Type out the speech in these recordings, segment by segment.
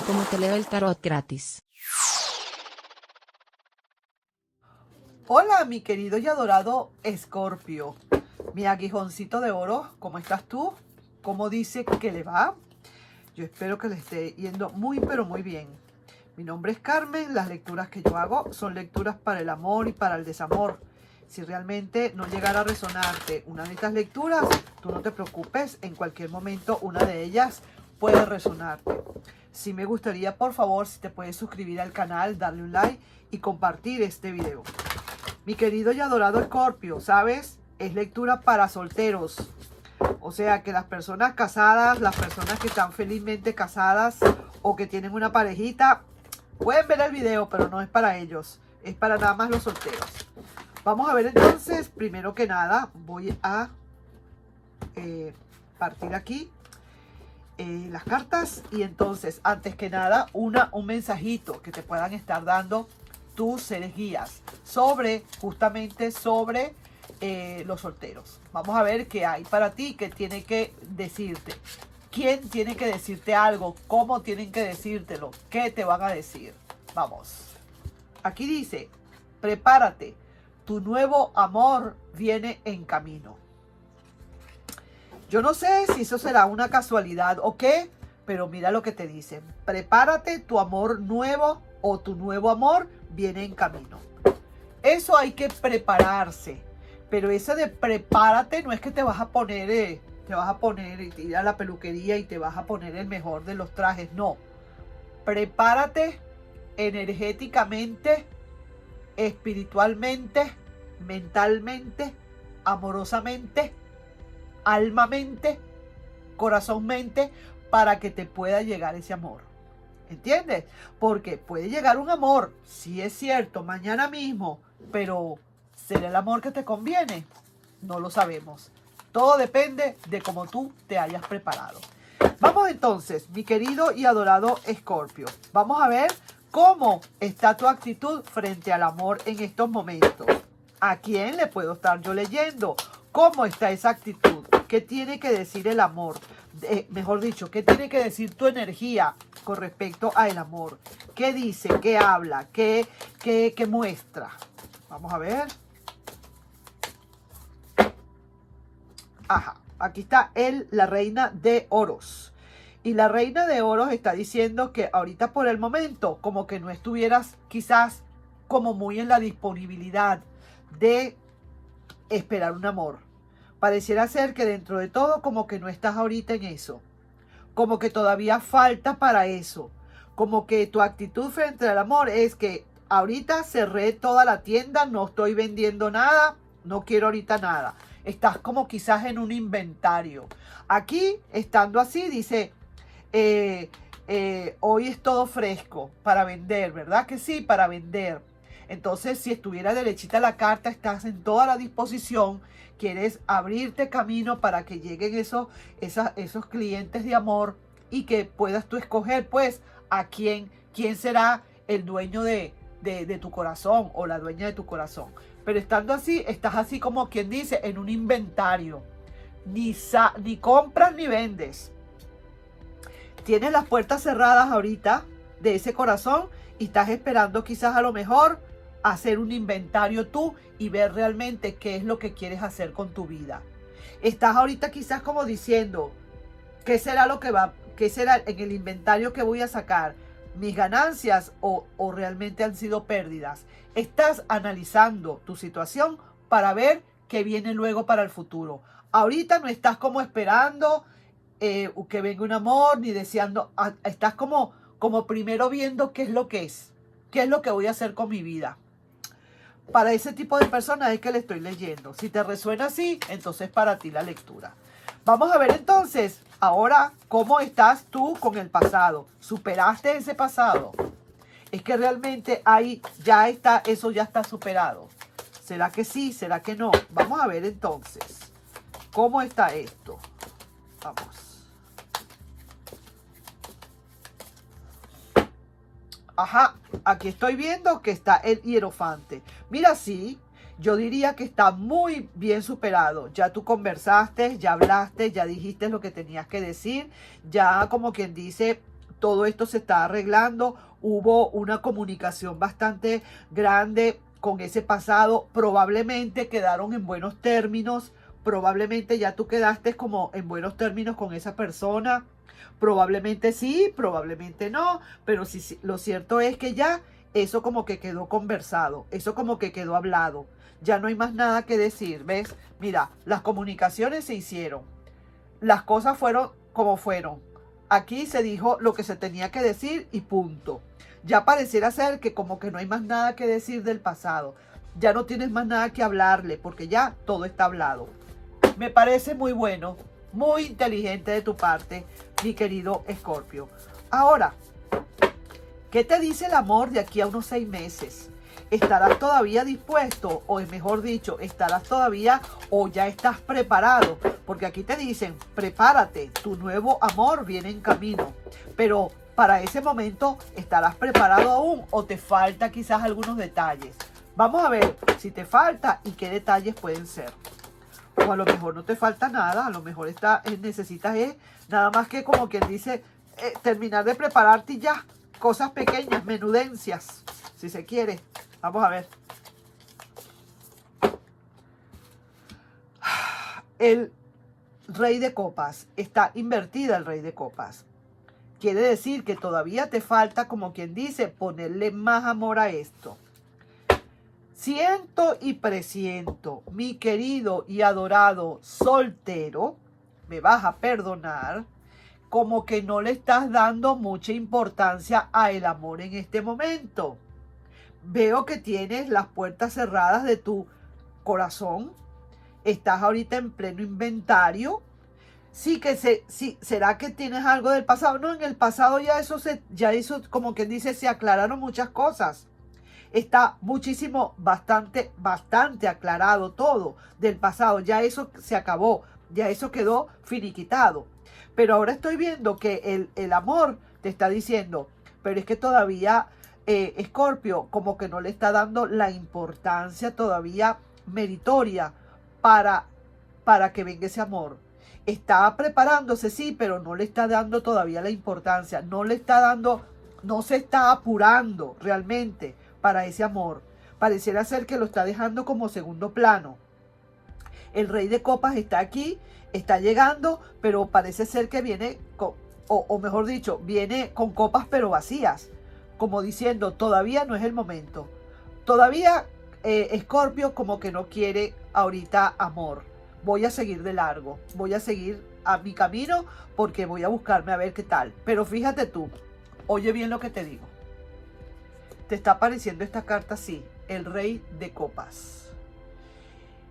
como te leo el tarot gratis. Hola, mi querido y adorado Escorpio, mi aguijoncito de oro, ¿cómo estás tú? ¿Cómo dice que le va? Yo espero que le esté yendo muy, pero muy bien. Mi nombre es Carmen, las lecturas que yo hago son lecturas para el amor y para el desamor. Si realmente no llegara a resonarte una de estas lecturas, tú no te preocupes, en cualquier momento una de ellas puede resonarte. Sí me gustaría, por favor, si te puedes suscribir al canal, darle un like y compartir este video. Mi querido y adorado Escorpio, ¿sabes? Es lectura para solteros. O sea que las personas casadas, las personas que están felizmente casadas o que tienen una parejita, pueden ver el video, pero no es para ellos. Es para nada más los solteros. Vamos a ver entonces, primero que nada, voy a partir aquí las cartas. Y entonces, antes que nada, un mensajito que te puedan estar dando tus seres guías justamente sobre los solteros. Vamos a ver qué hay para ti, qué tiene que decirte, quién tiene que decirte algo, cómo tienen que decírtelo, qué te van a decir. Vamos. Aquí dice, prepárate, tu nuevo amor viene en camino. Yo no sé si eso será una casualidad o qué, pero mira lo que te dicen. Prepárate, tu amor nuevo o tu nuevo amor viene en camino. Eso hay que prepararse. Pero eso de prepárate no es que te vas a poner y ir a la peluquería y te vas a poner el mejor de los trajes. No. Prepárate energéticamente, espiritualmente, mentalmente, amorosamente, almamente, corazonmente, para que te pueda llegar ese amor. ¿Entiendes? Porque puede llegar un amor, sí es cierto, mañana mismo, pero ¿será el amor que te conviene? No lo sabemos. Todo depende de cómo tú te hayas preparado. Vamos entonces, mi querido y adorado Escorpio. Vamos a ver cómo está tu actitud frente al amor en estos momentos. ¿A quién le puedo estar yo leyendo? ¿Cómo está esa actitud? ¿Qué tiene que decir el amor? Mejor dicho, ¿qué tiene que decir tu energía con respecto al amor? ¿Qué dice? ¿Qué habla? ¿Qué muestra? Vamos a ver. Ajá, aquí está la reina de oros. Y la reina de oros está diciendo que ahorita por el momento, como que no estuvieras quizás como muy en la disponibilidad de esperar un amor. Pareciera ser que dentro de todo como que no estás ahorita en eso. Como que todavía falta para eso. Como que tu actitud frente al amor es que ahorita cerré toda la tienda, no estoy vendiendo nada, no quiero ahorita nada. Estás como quizás en un inventario. Aquí, estando así, dice, hoy es todo fresco para vender, ¿verdad que sí? Para vender. Entonces, si estuviera derechita la carta, estás en toda la disposición, quieres abrirte camino para que lleguen esos clientes de amor y que puedas tú escoger, pues, a quién será el dueño de tu corazón o la dueña de tu corazón. Pero estando así, estás así como quien dice, en un inventario. Ni compras ni vendes. Tienes las puertas cerradas ahorita de ese corazón y estás esperando quizás a lo mejor hacer un inventario tú y ver realmente qué es lo que quieres hacer con tu vida. Estás ahorita quizás como diciendo, ¿qué será qué será en el inventario que voy a sacar? ¿Mis ganancias o realmente han sido pérdidas? Estás analizando tu situación para ver qué viene luego para el futuro. Ahorita no estás como esperando que venga un amor, ni deseando, estás como primero viendo qué es lo que voy a hacer con mi vida. Para ese tipo de personas es que le estoy leyendo. Si te resuena así, entonces para ti la lectura. Vamos a ver entonces, ahora, cómo estás tú con el pasado. ¿Superaste ese pasado? Es que realmente ahí eso ya está superado. ¿Será que sí? ¿Será que no? Vamos a ver entonces, ¿cómo está esto? Vamos. Ajá, aquí estoy viendo que está el hierofante. Mira, sí, yo diría que está muy bien superado. Ya tú conversaste, ya hablaste, ya dijiste lo que tenías que decir. Ya como quien dice, todo esto se está arreglando, hubo una comunicación bastante grande con ese pasado, probablemente quedaron en buenos términos, probablemente ya tú quedaste como en buenos términos con esa persona, probablemente sí, probablemente no, pero sí, lo cierto es que ya eso como que quedó conversado, eso como que quedó hablado, ya no hay más nada que decir, ¿ves? Mira, las comunicaciones se hicieron, las cosas fueron como fueron, aquí se dijo lo que se tenía que decir y punto. Ya pareciera ser que como que no hay más nada que decir del pasado, ya no tienes más nada que hablarle porque ya todo está hablado. Me parece muy bueno, muy inteligente de tu parte, mi querido Escorpio. Ahora, ¿qué te dice el amor de aquí a unos 6 meses? ¿Estarás todavía dispuesto? O mejor dicho, ¿estarás todavía o ya estás preparado? Porque aquí te dicen, prepárate, tu nuevo amor viene en camino. Pero para ese momento, ¿estarás preparado aún o te falta quizás algunos detalles? Vamos a ver si te falta y qué detalles pueden ser. O a lo mejor no te falta nada, a lo mejor necesitas nada más que como quien dice, terminar de prepararte y ya. Cosas pequeñas, menudencias, si se quiere. Vamos a ver. El Rey de Copas, está invertida el Rey de Copas. Quiere decir que todavía te falta, como quien dice, ponerle más amor a esto. Siento y presiento, mi querido y adorado soltero, me vas a perdonar, como que no le estás dando mucha importancia al amor en este momento. Veo que tienes las puertas cerradas de tu corazón, estás ahorita en pleno inventario. Sí que sí, ¿será que tienes algo del pasado? No, en el pasado ya eso, como quien dice, se aclararon muchas cosas. Está muchísimo, bastante aclarado todo del pasado. Ya eso se acabó, ya eso quedó finiquitado. Pero ahora estoy viendo que el amor te está diciendo, pero es que todavía Escorpio como que no le está dando la importancia todavía meritoria para que venga ese amor. Está preparándose, sí, pero no le está dando todavía la importancia, no le está dando, no se está apurando realmente para ese amor. Pareciera ser que lo está dejando como segundo plano. El Rey de Copas está aquí, está llegando, pero parece ser que viene, o mejor dicho, viene con copas pero vacías. Como diciendo, todavía no es el momento. Todavía Escorpio como que no quiere ahorita amor. Voy a seguir de largo, voy a seguir a mi camino porque voy a buscarme a ver qué tal. Pero fíjate tú, oye bien lo que te digo. Te está apareciendo esta carta así, el Rey de Copas.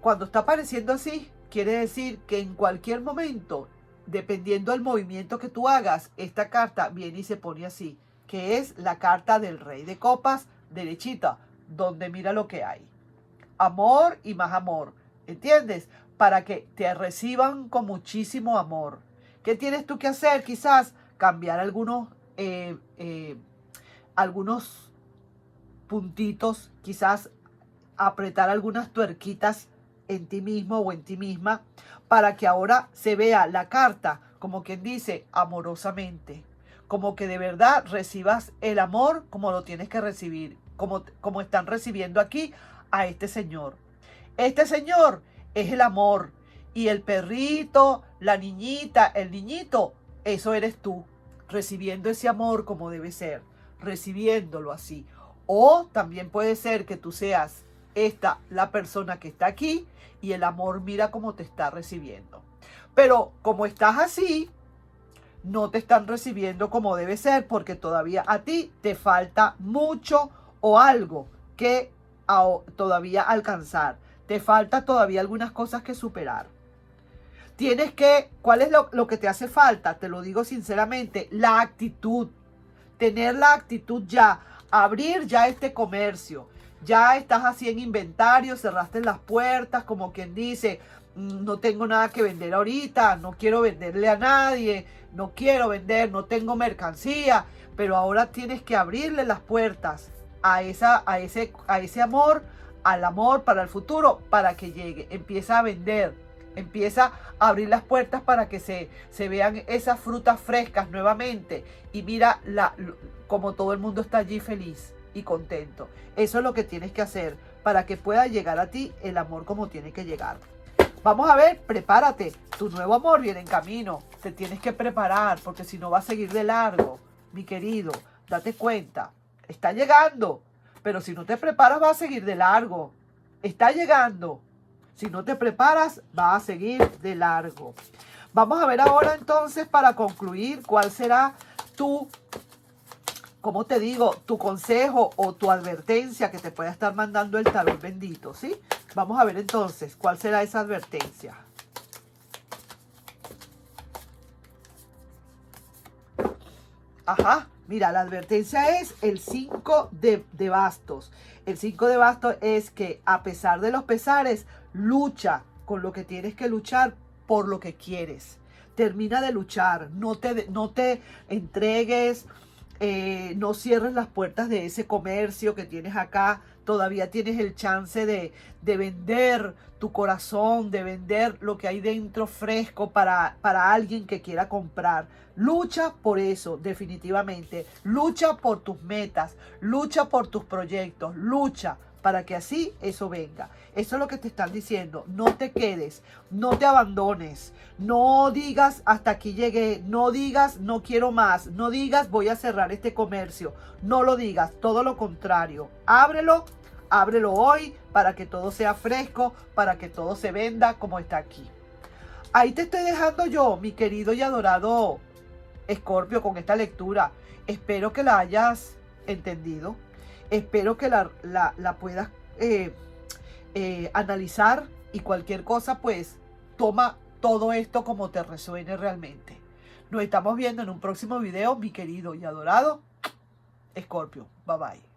Cuando está apareciendo así, quiere decir que en cualquier momento, dependiendo del movimiento que tú hagas, esta carta viene y se pone así, que es la carta del Rey de Copas, derechita, donde mira lo que hay. Amor y más amor, ¿entiendes? Para que te reciban con muchísimo amor. ¿Qué tienes tú que hacer? Quizás cambiar algunos puntitos, quizás apretar algunas tuerquitas en ti mismo o en ti misma, para que ahora se vea la carta, como quien dice, amorosamente. Como que de verdad recibas el amor como lo tienes que recibir, como están recibiendo aquí a este señor. Este señor es el amor, y el perrito, la niñita, el niñito, eso eres tú, recibiendo ese amor como debe ser, recibiéndolo así. O también puede ser que tú seas la persona que está aquí y el amor mira cómo te está recibiendo. Pero como estás así, no te están recibiendo como debe ser porque todavía a ti te falta mucho o algo que todavía alcanzar. Te falta todavía algunas cosas que superar. Tienes que, ¿cuál es lo que te hace falta? Te lo digo sinceramente, la actitud. Tener la actitud ya, abrir ya este comercio. Ya estás así en inventario, cerraste las puertas, como quien dice, no tengo nada que vender ahorita, no quiero venderle a nadie, no quiero vender, no tengo mercancía, pero ahora tienes que abrirle las puertas a ese amor, al amor para el futuro, para que llegue, empieza a vender, Empieza a abrir las puertas para que se vean esas frutas frescas nuevamente. Y mira como todo el mundo está allí feliz y contento. Eso es lo que tienes que hacer para que pueda llegar a ti el amor como tiene que llegar. Vamos a ver, prepárate. Tu nuevo amor viene en camino. Te tienes que preparar porque si no va a seguir de largo. Mi querido, date cuenta. Está llegando. Pero si no te preparas va a seguir de largo. Está llegando. Si no te preparas, va a seguir de largo. Vamos a ver ahora entonces para concluir cuál será como te digo, tu consejo o tu advertencia que te pueda estar mandando el tarot bendito, ¿sí? Vamos a ver entonces cuál será esa advertencia. Ajá, mira, la advertencia es el 5 de bastos. El 5 de bastos es que a pesar de los pesares, lucha con lo que tienes que luchar por lo que quieres. Termina de luchar, no te entregues, no cierres las puertas de ese comercio que tienes acá. Todavía tienes el chance de vender tu corazón, de vender lo que hay dentro fresco para alguien que quiera comprar. Lucha por eso, definitivamente. Lucha por tus metas, lucha por tus proyectos, lucha para que así eso venga. Eso es lo que te están diciendo. No te quedes, no te abandones, no digas hasta aquí llegué, no digas no quiero más, no digas voy a cerrar este comercio. No lo digas, todo lo contrario. Ábrelo hoy para que todo sea fresco, para que todo se venda como está aquí. Ahí te estoy dejando yo, mi querido y adorado Escorpio, con esta lectura. Espero que la hayas entendido. Espero que la puedas analizar y cualquier cosa, pues toma todo esto como te resuene realmente. Nos estamos viendo en un próximo video, mi querido y adorado Escorpio. Bye bye.